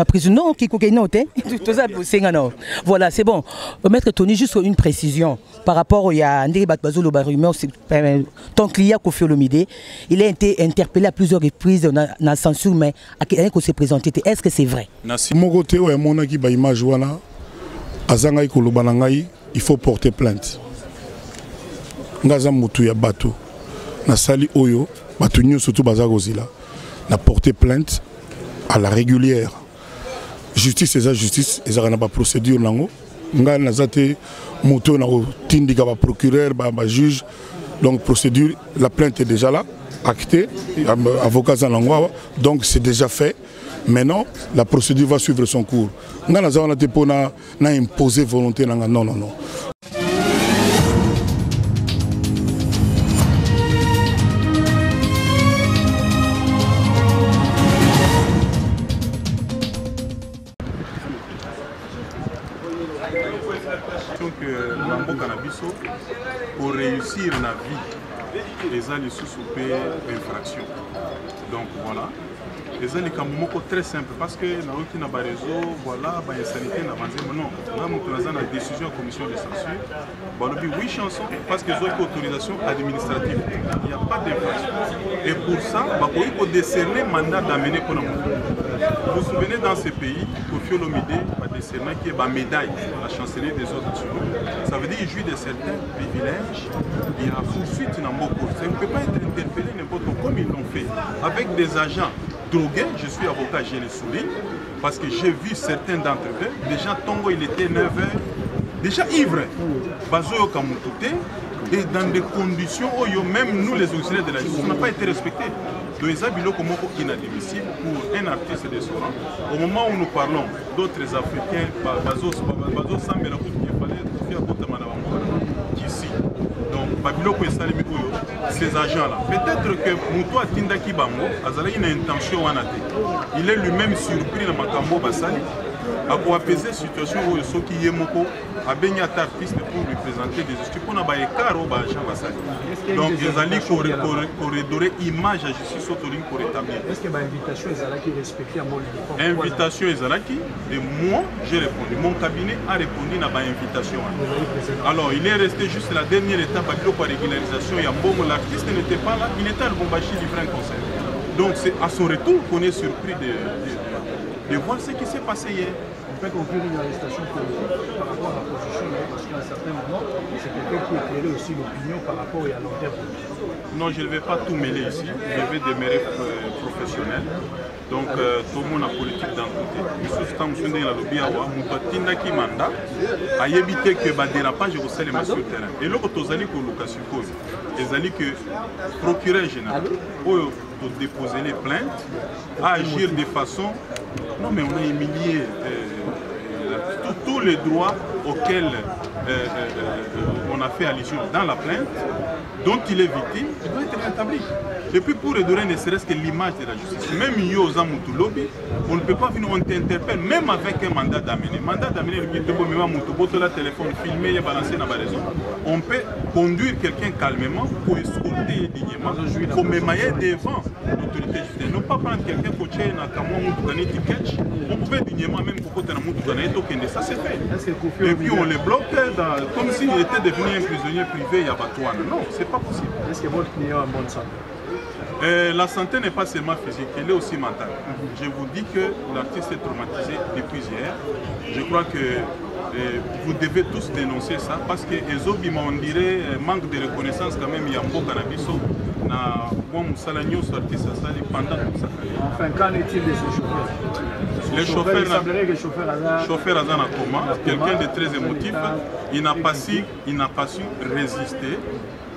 Président qui voilà, c'est bon. Maître Tony, juste une précision par rapport à ton client Koffi Olomide. Il a été interpellé à plusieurs reprises dans la censure, mais à quelqu'un qui s'est présenté. Est-ce que c'est vrai? Mon côté, il faut porter plainte. Ngaza mutu ya bato na sali oyo bato nyo surtout bazagozila na porter plainte à la régulière. Justice et justice et ça na ba procédure nango nga na zate mutu na tindika ba procureur ba juge, donc procédure, la plainte est déjà là actée, avocat zanangwa, donc c'est déjà fait. Maintenant la procédure va suivre son cours. Nga na za na te pona na imposer volonté nanga, non. Que Mambo Cannabiso, pour réussir la vie, les gens sous infraction. Donc voilà. Les gens sont très simple parce que dans le réseau, voilà, il y a sanité, non, nous avons la décision de la commission de censure. Voilà, 8 chansons parce qu'ils ont une autorisation administrative. Il n'y a pas d'infraction. Et pour ça, il faut décerner le mandat d'amener pour nous. Vous vous souvenez, dans ce pays, Koffi Olomide a décerné qui est la médaille, la chancellerie des ordres nationaux. Ça veut dire qu'il jouit de certains privilèges. Il y a poursuite dans beaucoup. Ça ne peut pas être interpellé n'importe comme ils l'ont fait. Avec des agents drogués, je suis avocat, je le souligne, parce que j'ai vu certains d'entre eux, déjà Tongo il était 9h, déjà ivre, Bazoyo Kamutute, et dans des conditions où même nous les auxiliaires de la justice n'ont pas été respectés. Donc ils ont comme inadmissible pour un artiste de ce rang. Au moment où nous parlons d'autres Africains, Bazo Sambela d'ici. Donc Babilo ces agents-là. Peut-être que Moutou Tindaki Bango a une intention, il est lui-même surpris dans Makambo Bassali. À apaiser la situation où ceux qui Yemoko a baigné à artiste pour lui présenter des excuses. On a un écart au Bajan Bassali. Donc ils allaient corridorer image à justice autoline pour établir. Est-ce que l'invitation est respectée à mon invitation Ezalaki et moi j'ai répondu. Mon cabinet a répondu à l'invitation. Alors il est resté juste la dernière étape à la régularisation. L'artiste n'était pas là, il était à Lubumbashi livrant un concert. Donc c'est à son retour qu'on est surpris de voir ce qui s'est passé hier. On peut conclure une arrestation politique par rapport à la position, parce qu'à un certain moment, c'est quelqu'un qui éclairait aussi l'opinion par rapport à long terme. Non, je ne vais pas tout mêler ici. Je vais demeurer professionnel. Donc, tout le monde a politique d'un côté. Je suis dans le lobby à Moutotindaki Manda, à éviter que le dérapage au sein de sur le terrain. Et là, tu as dit que Lucas Suppose, ils ont dit que le procureur général, pour déposer les plaintes, à agir de façon. Non, mais on a humilié tous les droits auxquels on a fait allusion dans la plainte, dont il est victime, il doit être rétabli. Et puis pour redorer ne serait-ce que l'image de la justice. Même Yoza Moutulobi, on ne peut pas venir, on t'interpelle, même avec un mandat d'amener. Mandat d'amener, le téléphone filmé et balancé dans la raison. On peut conduire quelqu'un calmement pour escorter dignement, pour m'émailler devant l'autorité judiciaire. Ne pas prendre quelqu'un pour tuer on pouvait dignement même pour côté de ça c'est fait. Et puis on les bloque comme s'il était devenu un prisonnier privé à Batouane. Non, c'est pas possible. Est-ce que votre client a bonne santé? La santé n'est pas seulement physique, elle est aussi mentale. Je vous dis que l'artiste est traumatisé depuis hier. Je crois que vous devez tous dénoncer ça parce que Ezobima, on dirait, manque de reconnaissance quand même, il y a un beau cannabiso. Pendant tout ça. Enfin, qu'en est-il de ce chauffeur? Le chauffeur, il semblerait que le chauffeur a un coma, quelqu'un de très émotif, il n'a pas su résister.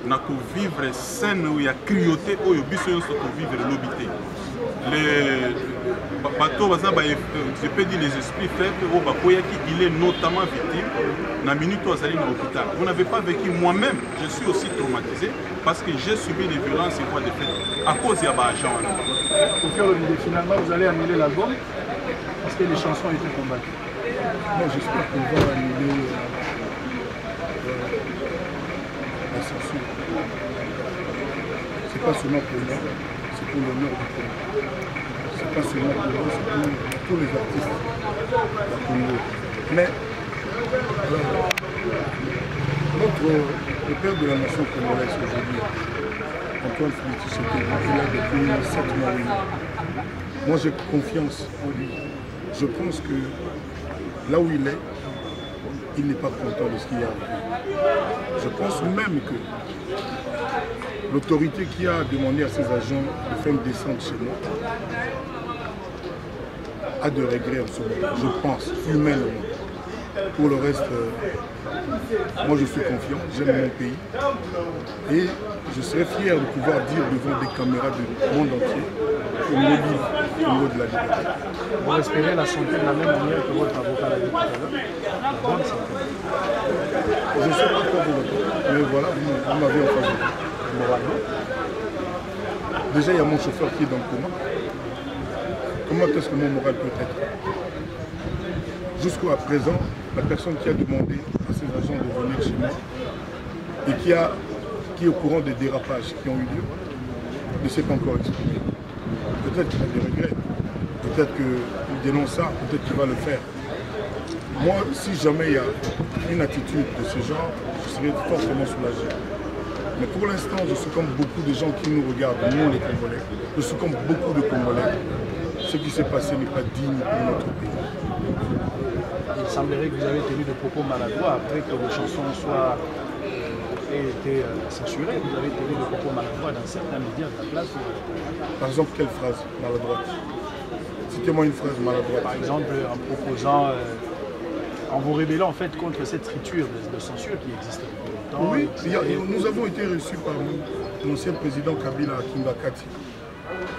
Il n'a pu vivre scène où il y a crioté, où il y a vivre l'obité. Les bateaux, je peux dire les esprits faibles, il est notamment victime. Dans la minute où il est à l'hôpital. Vous n'avez pas vécu, moi-même, je suis aussi traumatisé parce que j'ai subi des violences et voies de fait à cause de l'agent. Finalement, vous allez annuler l'album parce que les chansons ont été combattues. Moi, j'espère qu'on va annuler la censure. C'est pas seulement pour moi, c'est font l'honneur du Congo. Ce n'est pas seulement pour eux, c'est pour tous les artistes du Congo. Mais le père de la nation congolaise aujourd'hui, Antoine Félix Tshisekedi, il a depuis 7 mois. Moi j'ai confiance en lui. Je pense que là où il est, il n'est pas content de ce qu'il y a arrivé. Je pense même que l'autorité qui a demandé à ses agents de faire une descente chez moi a de regrets en ce moment, je pense, humainement. Pour le reste, moi je suis confiant, j'aime mon pays et je serais fier de pouvoir dire devant des caméras du monde entier que nous vivons au niveau de la liberté. Vous respirez la santé de la même manière que votre avocat l'a dit tout à l'heure. Bonne santé. Je ne sais pas quoi vous répondre, mais voilà, vous m'avez en face de vous. Moralement. Déjà, il y a mon chauffeur qui est dans le coma. Comment est-ce que mon moral peut être? Jusqu'à présent, la personne qui a demandé à ses agents de venir chez moi et qui est au courant des dérapages qui ont eu lieu ne s'est pas encore exprimé. Peut-être qu'il a des regrets, peut-être qu'il dénonce ça, peut-être qu'il va le faire. Moi, si jamais il y a une attitude de ce genre, je serais fortement soulagé. Mais pour l'instant, je suis comme beaucoup de gens qui nous regardent, nous les Congolais. Je suis comme beaucoup de Congolais. Ce qui s'est passé n'est pas digne pour notre pays. Il semblerait que vous avez tenu de propos maladroits après que vos chansons aient été censurées. Vous avez tenu de propos maladroits dans certains médias de la place. Par exemple, quelle phrase maladroite? Citez-moi une phrase maladroite. Par exemple, en proposant, en vous révélant en fait contre cette triture de censure qui existe depuis longtemps. Oui, nous avons été reçus par l'ancien président Kabila à Kimbakati.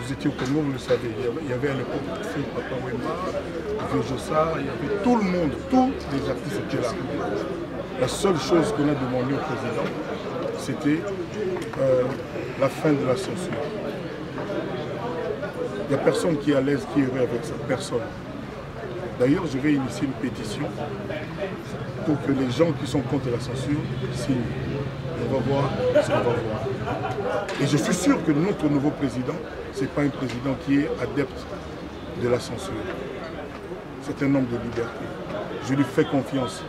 Vous étiez au Congo, vous le savez. Il y avait à l'époque Papa Wemba, Vieux Jossa, il y avait tout le monde, tous les artistes étaient là. La seule chose qu'on a demandé au président, c'était la fin de la censure. Il n'y a personne qui est à l'aise, qui est heureux avec ça, personne. D'ailleurs, je vais initier une pétition pour que les gens qui sont contre la censure signent. On va voir ce qu'on va voir. Et je suis sûr que notre nouveau président, ce n'est pas un président qui est adepte de la censure. C'est un homme de liberté. Je lui fais confiance.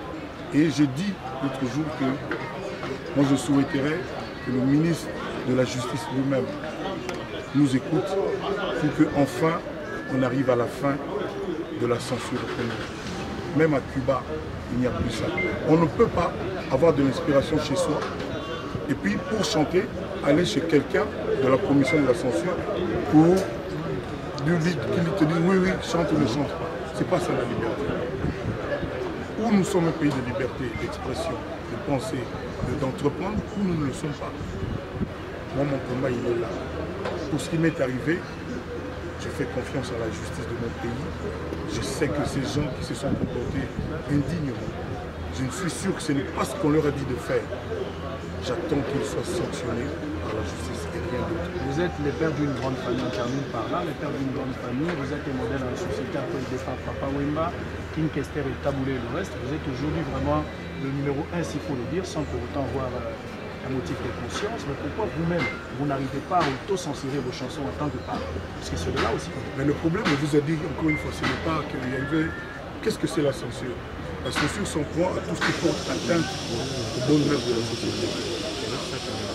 Et j'ai dit l'autre jour que moi je souhaiterais que le ministre de la Justice lui-même nous écoute pour qu'enfin on arrive à la fin de la censure au Congo. Même à Cuba, il n'y a plus ça. On ne peut pas avoir de l'inspiration chez soi et puis pour chanter, aller chez quelqu'un de la commission de la censure pour lui dire qu'il te dit oui, oui, chante ou ne chante pas. C'est pas ça la liberté. Ou nous sommes un pays de liberté d'expression, de penser, d'entreprendre, ou nous ne le sommes pas. Moi, mon combat, il est là. Pour ce qui m'est arrivé, je fais confiance à la justice de mon pays. Je sais que ces gens qui se sont comportés indignement, je ne suis sûr que ce n'est pas ce qu'on leur a dit de faire. J'attends qu'ils soient sanctionnés par la justice et rien d'autre. Vous êtes le père d'une grande famille, on termine par là, le père d'une grande famille, vous êtes un modèle dans la société après le défunt Papa Wemba, King Kester et Taboulé et le reste. Vous êtes aujourd'hui vraiment le numéro 1, s'il faut le dire, sans pour autant avoir un motif de conscience. Mais pourquoi vous-même, vous n'arrivez pas à auto-censurer vos chansons en tant que parent? Parce que c'est de là aussi. Mais le problème, je vous ai dit encore une fois, ce n'est pas qu'il y avait... Qu'est-ce que c'est la censure? La censure s'en prend à tout ce qui porte atteinte aux bonnes mœurs de la société.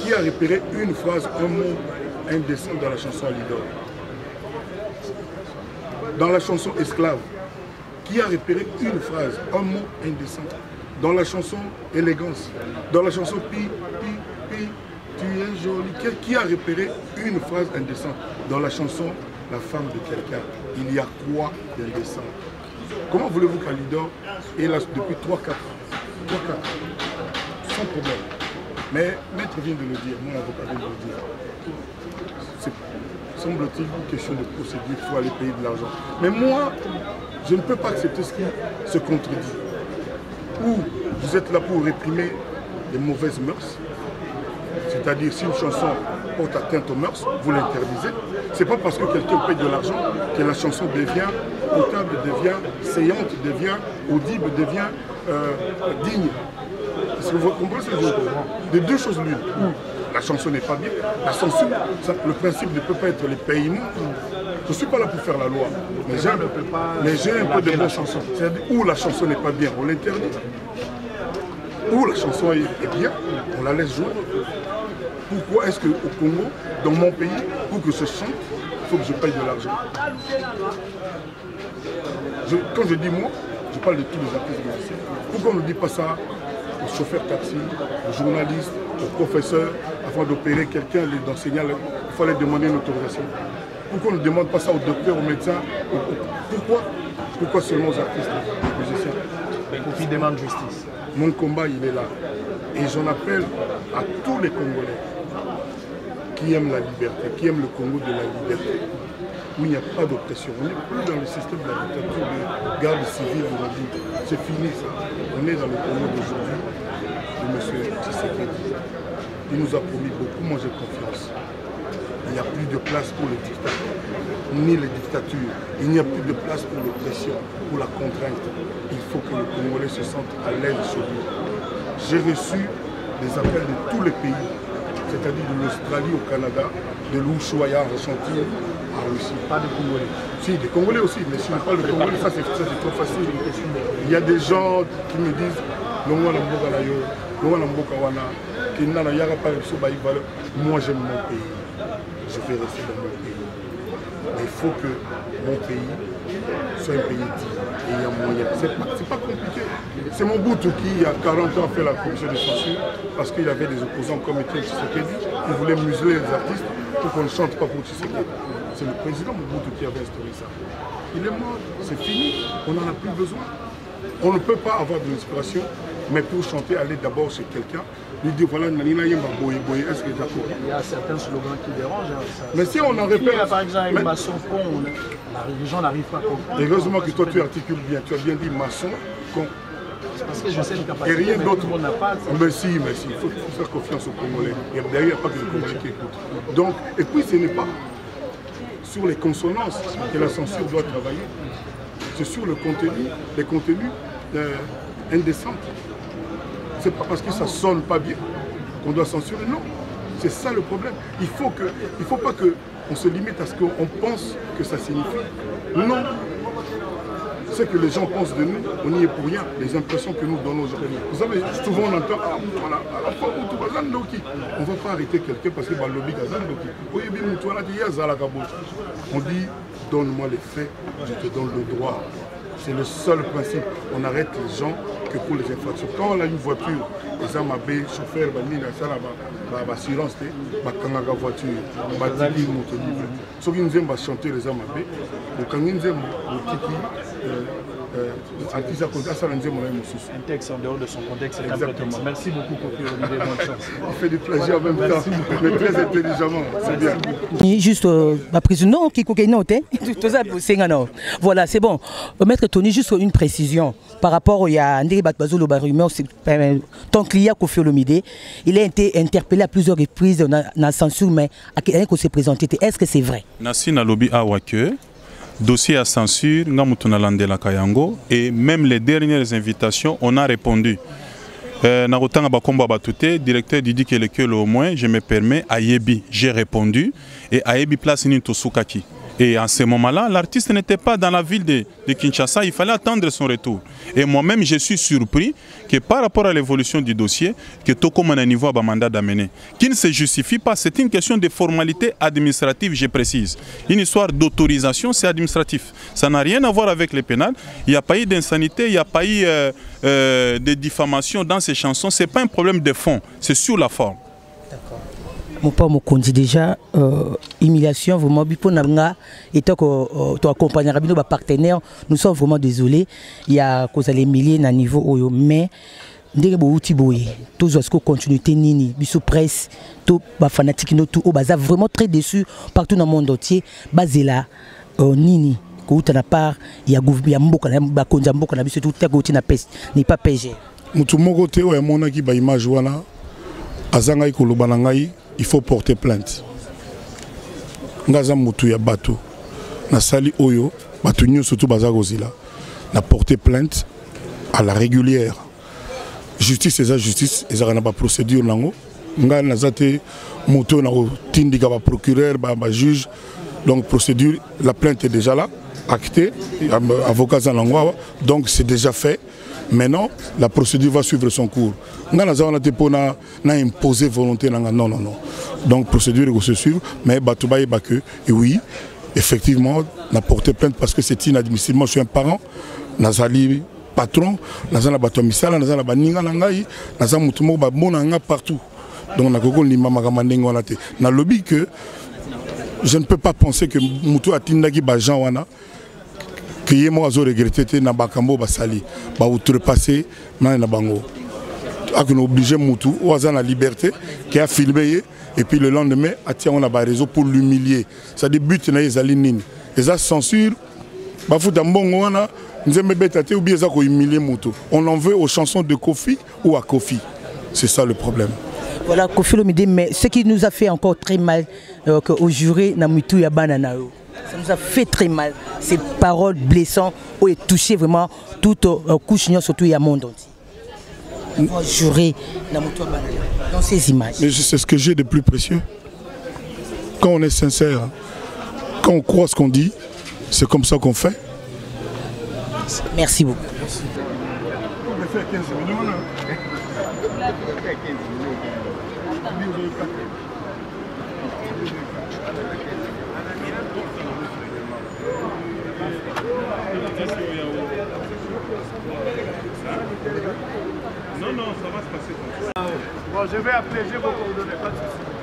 Qui a repéré une phrase, un mot indécent dans la chanson Alidor? Dans la chanson Esclave, qui a repéré une phrase, un mot indécent? Dans la chanson Élégance, dans la chanson Pi, Pi, Pi, tu es jolie. Qui a repéré une phrase indécente? Dans la chanson La femme de quelqu'un, il y a quoi d'indécent? Comment voulez-vous qu'Alidor est là depuis 3-4 ans? 3-4 ans, sans problème. Mais Maître vient de le dire, mon avocat vient de le dire. C'est, semble-t-il, une question de procédure, il faut aller payer de l'argent. Mais moi, je ne peux pas accepter ce qui se contredit. Ou vous êtes là pour réprimer les mauvaises mœurs, c'est-à-dire si une chanson porte atteinte aux mœurs, vous l'interdisez. C'est pas parce que quelqu'un paye de l'argent que la chanson devient potable, devient saillante, devient audible, devient digne. Est-ce que vous comprenez ce que je veux dire? De deux choses l'une. la chanson n'est pas bien. La censure, le principe ne peut pas être les pays. Je ne suis pas là pour faire la loi. Mais j'ai un peu de bon chanson. C'est-à-dire où la chanson n'est pas bien, on l'interdit. Où la chanson est bien, on la laisse jouer. Pourquoi est-ce qu'au Congo, dans mon pays, pour que je chante, il faut que je paye de l'argent? Quand je dis moi, je parle de tous les artistes musiciens. Pourquoi on ne dit pas ça aux chauffeurs taxi, aux journalistes, aux professeurs? Avant d'opérer quelqu'un, d'enseignant, il fallait demander une autorisation. Pourquoi on ne demande pas ça aux docteurs, aux médecins? Pourquoi seulement aux artistes, aux musiciens? Kofi demande justice. Mon combat, il est là. Et j'en appelle à tous les Congolais qui aiment la liberté, qui aiment le Congo de la liberté, où il n'y a pas d'oppression. On n'est plus dans le système de la dictature de garde civile. C'est fini ça. On est dans le Congo d'aujourd'hui de M. Tshisekedi. Il nous a promis beaucoup, moi j'ai confiance. Il n'y a plus de place pour les dictateurs, ni les dictatures. Il n'y a plus de place pour l'oppression, pour la contrainte. Il faut que les Congolais se sentent à l'aise chez lui. J'ai reçu des appels de tous les pays, c'est-à-dire de l'Australie au Canada, de l'Ushuaïa en Argentine, en Russie. Pas de Congolais. Si, des Congolais aussi, mais si on parle de Congolais, ça c'est trop facile. Il y a des gens qui me disent moi j'aime mon pays, je vais rester dans mon pays. Mais il faut que mon pays soit un pays digne et il y a moyen. C'est pas compliqué. C'est Mobutu qui, il y a 40 ans, a fait la commission de censure parce qu'il y avait des opposants comme Étienne Tshisekedi qui voulaient museler les artistes pour qu'on ne chante pas pour Tshisekedi. C'est le président Mobutu qui avait instauré ça. Il est mort, c'est fini, on n'en a plus besoin. On ne peut pas avoir de l'inspiration, mais pour chanter, aller d'abord chez quelqu'un, lui dire voilà, est-ce que d'accord? Il y a certains slogans qui dérangent. Hein, mais si on en répète. Par exemple, maçon con, les gens n'arrivent pas à comprendre. Heureusement que toi tu articules bien, tu as bien dit maçon con. Parce que je sais une capacité, et rien d'autre. On n'a pas. Mais si, il faut faire confiance aux Congolais. D'ailleurs, il n'y a pas que les Congolais qui écoutent. Donc, et puis ce n'est pas sur les consonances que la censure doit travailler. C'est sur le contenu, les contenus indécents. C'est pas parce que ça sonne pas bien qu'on doit censurer, non. C'est ça le problème. Il faut pas qu'on se limite à ce qu'on pense que ça signifie. Non. Ce que les gens pensent de nous, on n'y est pour rien. Les impressions que nous donnons aujourd'hui. Vous savez, souvent on entend, voilà, on ne va pas arrêter quelqu'un parce que lobby on dit, donne-moi les faits, je te donne le droit. C'est le seul principe. On arrête les gens que pour les infractions. Quand on a une voiture, les amabés, chauffeurs, assurance, voiture, ceux qui nous aiment chanter les amabés, quand ils aiment un texte en dehors de son contexte, c'est complètement. Merci beaucoup, Kofi Olomide, bonne chance. Il fait du plaisir en même temps, mais très intelligemment, c'est bien. Juste, ma président, qui voilà, c'est bon. Maître Tony, juste une précision par rapport à ton client Kofi Olomide, il a été interpellé à plusieurs reprises dans la censure, mais à quelqu'un qui s'est présenté. Est-ce que c'est vrai? Nassina Lobby Awake. Dossier à censure, et même les dernières invitations, on a répondu. Directeur Didi Kelekele au moins, je me permets, à Yebi, j'ai répondu, et à Yebi place Ninto Sukaki. Et à ce moment-là, l'artiste n'était pas dans la ville de Kinshasa, il fallait attendre son retour. Et moi-même, je suis surpris que par rapport à l'évolution du dossier, que Toko Mananivo a un mandat d'amener, qui ne se justifie pas, c'est une question de formalité administrative, je précise. Une histoire d'autorisation, c'est administratif. Ça n'a rien à voir avec les pénales. Il n'y a pas eu d'insanité, il n'y a pas eu de diffamation dans ces chansons. Ce n'est pas un problème de fond, c'est sur la forme. D'accord. Mon père me dit déjà humiliation vraiment et toi tu accompagnes nos partenaires, nous sommes vraiment désolés. Il y a cause les milliers à niveau mais ndenge bouti boye tous est-ce que continuité nini biso presse tout ba fanatique no tout baza vraiment très déçu partout dans le monde entier bazela nini ko uta na part ya mboka na ba konja mboka na biso tout ta goti na peste n'est pas PG mutu moko te o monaki ba image wana azanga ikoloba na ngai. Il faut porter plainte. Ngaza mutu ya bato na sali oyo bato nyo surtout bazagozila na porter plainte à la régulière. Justice et la justice, ils ont une procédure nango nga nazate moto na tindika ba procureur ba juge donc procédure la plainte est déjà là actée avocat zanangwa donc c'est déjà fait. Maintenant la procédure va suivre son cours. Nga nazana te pona na imposer volonté non non non. Donc procédure va se suivre mais batubaye ba que oui effectivement n'a porté plainte parce que c'est inadmissible. Moi je suis un parent nazali patron nazana bato misala nazana baninga nangai nazana mutumo ba monanga partout. Donc na koko ni mama kamandengo na te na lobby que je ne peux pas penser que mutu atindaki ba gens wana que yemo azo regretter na bakambo basali ba outrepasser na bango akino obligé mutu oza na liberté qui a filmé et puis le lendemain atia on a ba réseau pour l'humilier ça débute na ezali nini eza censure ba futa mbongo wana nzembe betate ou bien za ko humilier mutu on en veut aux chansons de Kofi ou à Kofi, c'est ça le problème. Voilà, Kofi Olomide, mais ce qui nous a fait encore très mal au juré, Namutu Yabananao, ça nous a fait très mal. Ces paroles blessantes ont touché vraiment toute couche, surtout à monde entier. Juré Namutu Yabananao dans ces images. Mais c'est ce que j'ai de plus précieux. Quand on est sincère, quand on croit ce qu'on dit, c'est comme ça qu'on fait. Merci beaucoup. Non, non, ça va se passer comme ça. Bon, je vais appeler, j'ai vos coordonnées, pas de soucis.